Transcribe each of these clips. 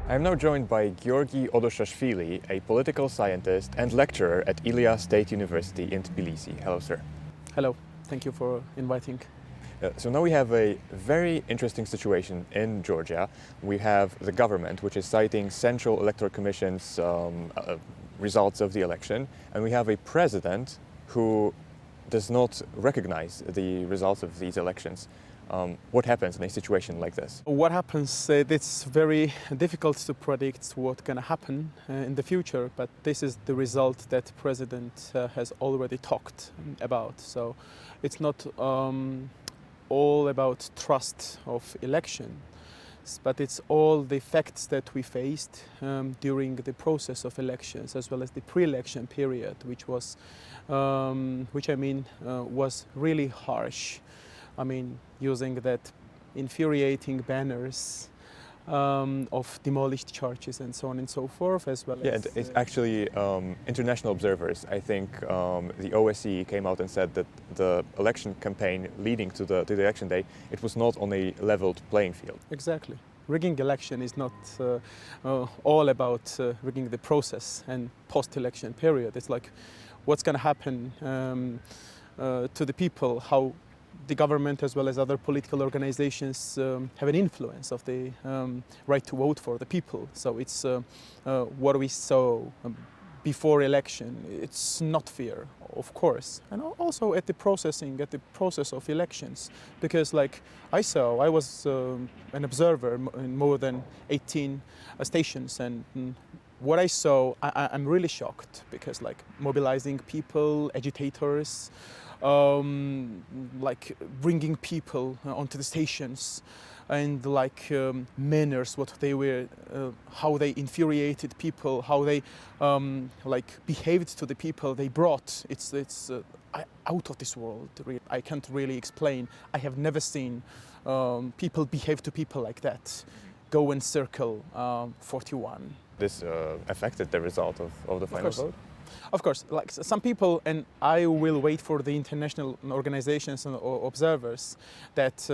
I'm now joined by Giorgio Odoshashvili, a political scientist and lecturer at Ilia State University in Tbilisi. Hello, sir. Hello, thank you for inviting. So now we have a very interesting situation in Georgia. We have the government, which is citing Central Electoral Commission's results of the election, and we have a president who does not recognize the results of these elections. What happens in a situation like this? What happens, it's very difficult to predict what's going to happen in the future, but this is the result that the president has already talked about. So it's not all about trust of election, but it's all the facts that we faced during the process of elections, as well as the pre-election period, which was really harsh. I mean, using that infuriating banners of demolished churches and so on and so forth, as well as... And it's actually international observers. I think the OSCE came out and said that the election campaign leading to the election day, it was not on a leveled playing field. Exactly. Rigging election is not all about rigging the process and post-election period. It's like what's going to happen to the people, how the government as well as other political organizations have an influence of the right to vote for the people. So it's what we saw before election. It's not fair, of course, and also at the process of elections, because like I was an observer in more than 18 stations, and what I saw, I'm really shocked, because like mobilizing people, agitators, like bringing people onto the stations, and like manners, what they were, how they infuriated people, how they like behaved to the people they brought. It's out of this world. Really. I can't really explain. I have never seen people behave to people like that. Go and circle 41. This affected the result of the final vote? Of course, like some people, and I will wait for the international organizations and observers that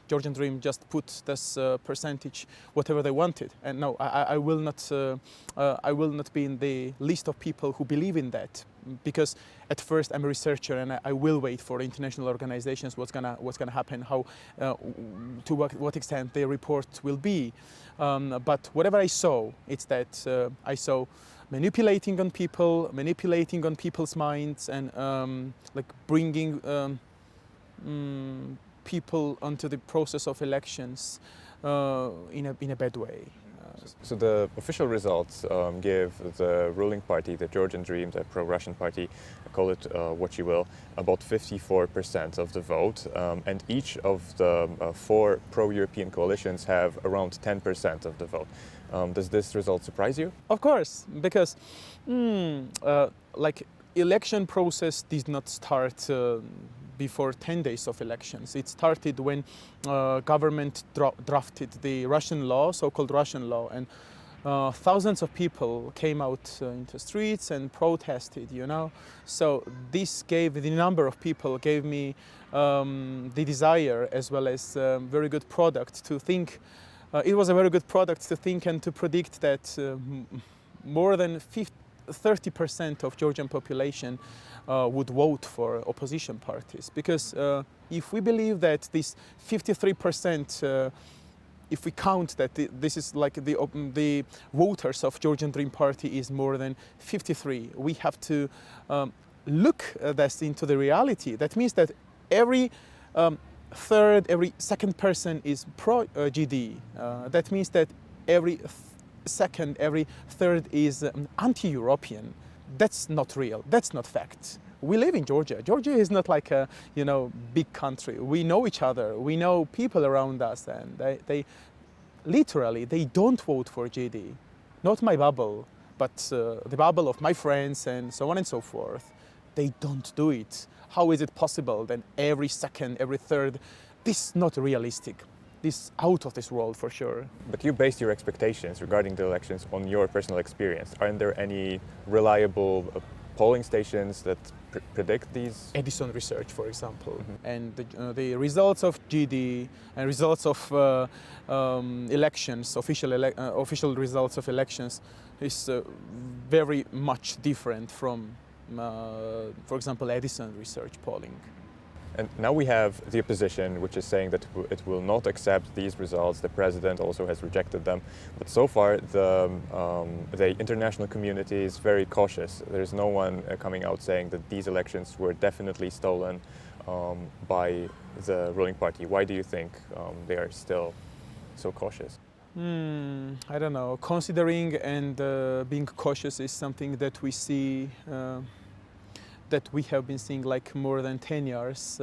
Georgian Dream just put this percentage, whatever they wanted. And no, I will not be in the list of people who believe in that, because at first I'm a researcher and I will wait for international organizations what's gonna happen, how to what extent their report will be. But whatever I saw, it's that I saw manipulating on people's minds, and like bringing people onto the process of elections in a bad way. So the official results give the ruling party, the Georgian Dream, the pro-Russian party, call it what you will, about 54% of the vote, and each of the four pro-European coalitions have around 10% of the vote. Does this result surprise you? Of course, because like election process did not start before 10 days of elections. It started when government drafted the Russian law, so-called Russian law, and thousands of people came out into streets and protested, you know. So this gave, the number of people gave me the desire, as well as very good product to think. It was a very good product to think and to predict that more than 30% of Georgian population would vote for opposition parties, because if we believe that this 53%, if we count that this is like the voters of Georgian Dream Party is more than 53, we have to look this into the reality. That means that every third, every second person is pro-GD. That means that every second, every third is anti-European. That's not real. That's not fact. We live in Georgia. Georgia is not like a big country. We know each other. We know people around us, and they literally don't vote for GD. Not my bubble, but the bubble of my friends and so on and so forth. They don't do it. How is it possible that every second, every third? This is not realistic. This is out of this world for sure. But you based your expectations regarding the elections on your personal experience. Aren't there any reliable polling stations that predict these? Edison research, for example, and the results of GD and results of elections, official results of elections, is very much different from, for example, Edison research polling. And now we have the opposition, which is saying that it will not accept these results. The president also has rejected them. But so far, the international community is very cautious. There's no one coming out saying that these elections were definitely stolen by the ruling party. Why do you think they are still so cautious? I don't know. Considering and being cautious is something that we see. That we have been seeing like more than 10 years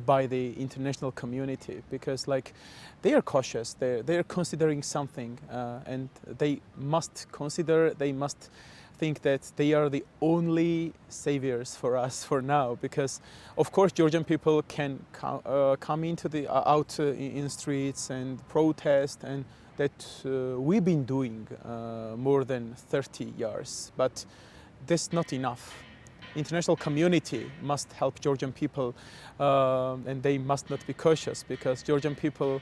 by the international community, because like they are cautious, they're considering something, and they must think that they are the only saviors for us for now, because of course Georgian people can come into the out in streets and protest, and that we've been doing more than 30 years, but that's not enough. International community must help Georgian people, and they must not be cautious, because Georgian people,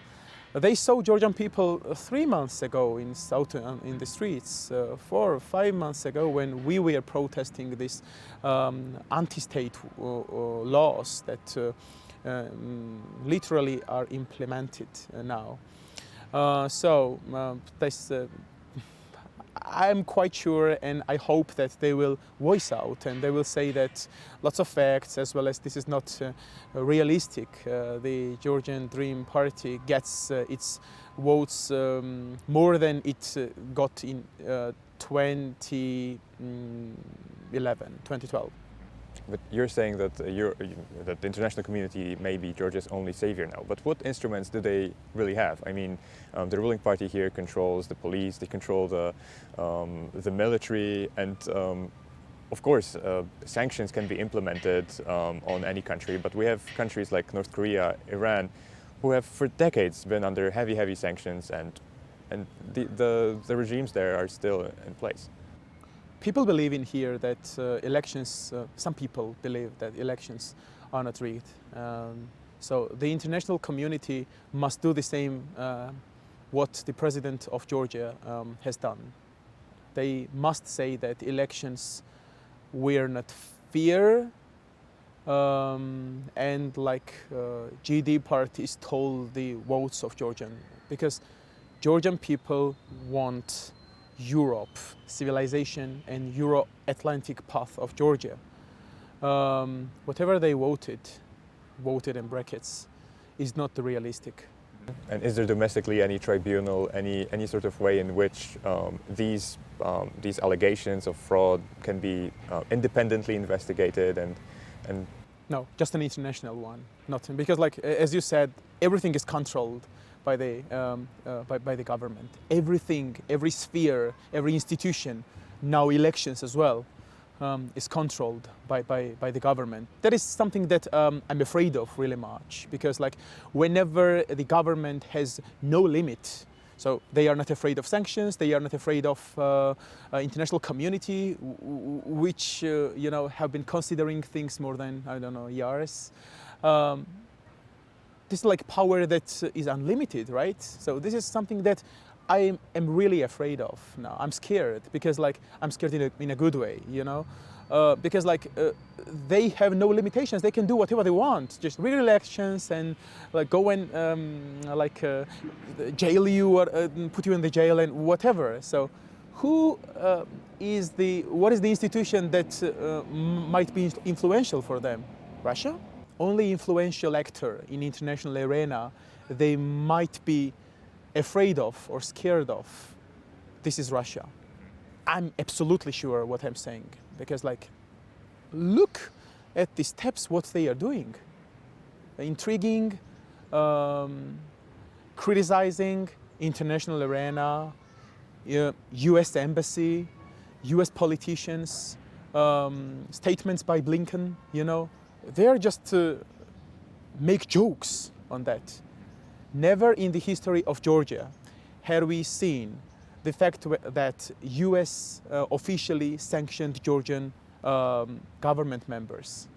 they saw Georgian people 3 months ago in the streets, 4 or 5 months ago when we were protesting these anti-state laws that literally are implemented now. I'm quite sure, and I hope that they will voice out and they will say that lots of facts, as well as this is not realistic. The Georgian Dream Party gets its votes more than it got in 2012. But you're saying that that the international community may be Georgia's only savior now. But what instruments do they really have? I mean, the ruling party here controls the police, they control the military, and of course, sanctions can be implemented on any country. But we have countries like North Korea, Iran, who have for decades been under heavy sanctions, and the regimes there are still in place. People believe in here that elections, some people believe that elections are not rigged. So the international community must do the same what the president of Georgia has done. They must say that elections were not fair, and like GD party stole the votes of Georgian, because Georgian people want Europe, civilization, and Euro-Atlantic path of Georgia. Whatever they voted in brackets, is not realistic. And is there domestically any tribunal, any sort of way in which these allegations of fraud can be independently investigated and? No, just an international one. Nothing, because like as you said, everything is controlled by the government. Everything, every sphere, every institution, now elections as well, is controlled by the government. That is something that I'm afraid of really much, because like whenever the government has no limit, so they are not afraid of sanctions, they are not afraid of international community, which have been considering things more than, I don't know, years. This is like power that is unlimited, right? So this is something that I am really afraid of now. I'm scared, because like I'm scared in a good way, because like they have no limitations. They can do whatever they want, just rig elections and like go and jail you or put you in the jail and whatever. So what is the institution that might be influential for them? Russia? Only influential actor in international arena they might be afraid of or scared of, this is Russia. I'm absolutely sure what I'm saying, because like look at the steps what they are doing. Intriguing, criticizing international arena, US embassy, US politicians, statements by Blinken, they are just make jokes on that. Never in the history of Georgia had we seen the fact that US officially sanctioned Georgian government members.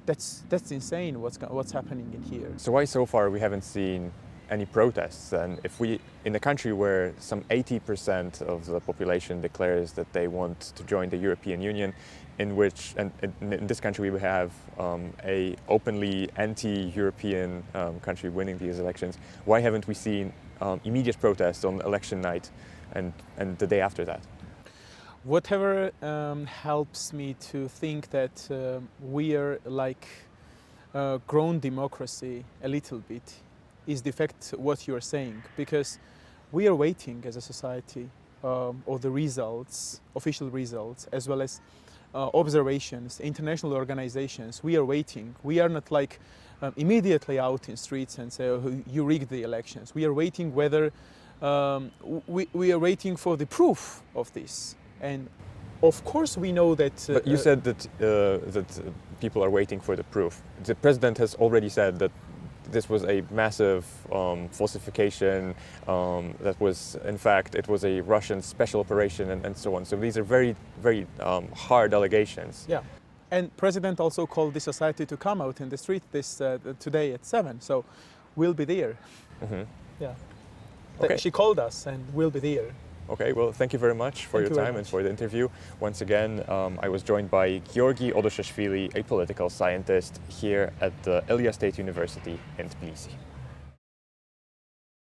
That's insane. What's happening in here? So why so far we haven't seen any protests? And if we, in a country where some 80% of the population declares that they want to join the European Union, in which, and in this country we have a openly anti-European country winning these elections, why haven't we seen immediate protests on election night and the day after that? Whatever helps me to think that we are like a grown democracy a little bit is the fact what you are saying, because we are waiting as a society or the results, official results, as well as observations, international organizations. We are waiting. We are not like immediately out in streets and say, oh, you rigged the elections. We are waiting whether we are waiting for the proof of this. And of course we know that... But you said that, that people are waiting for the proof. The president has already said that this was a massive falsification, that was, in fact, it was a Russian special operation and so on. So these are very, very hard allegations. Yeah. And President also called the society to come out in the street today at 7. So we'll be there. Mm-hmm. Yeah. Okay. She called us and we'll be there. Okay, well, thank you very much for your time and for the interview. Once again, I was joined by Giorgio Odoshashvili, a political scientist here at the Elia State University in Tbilisi.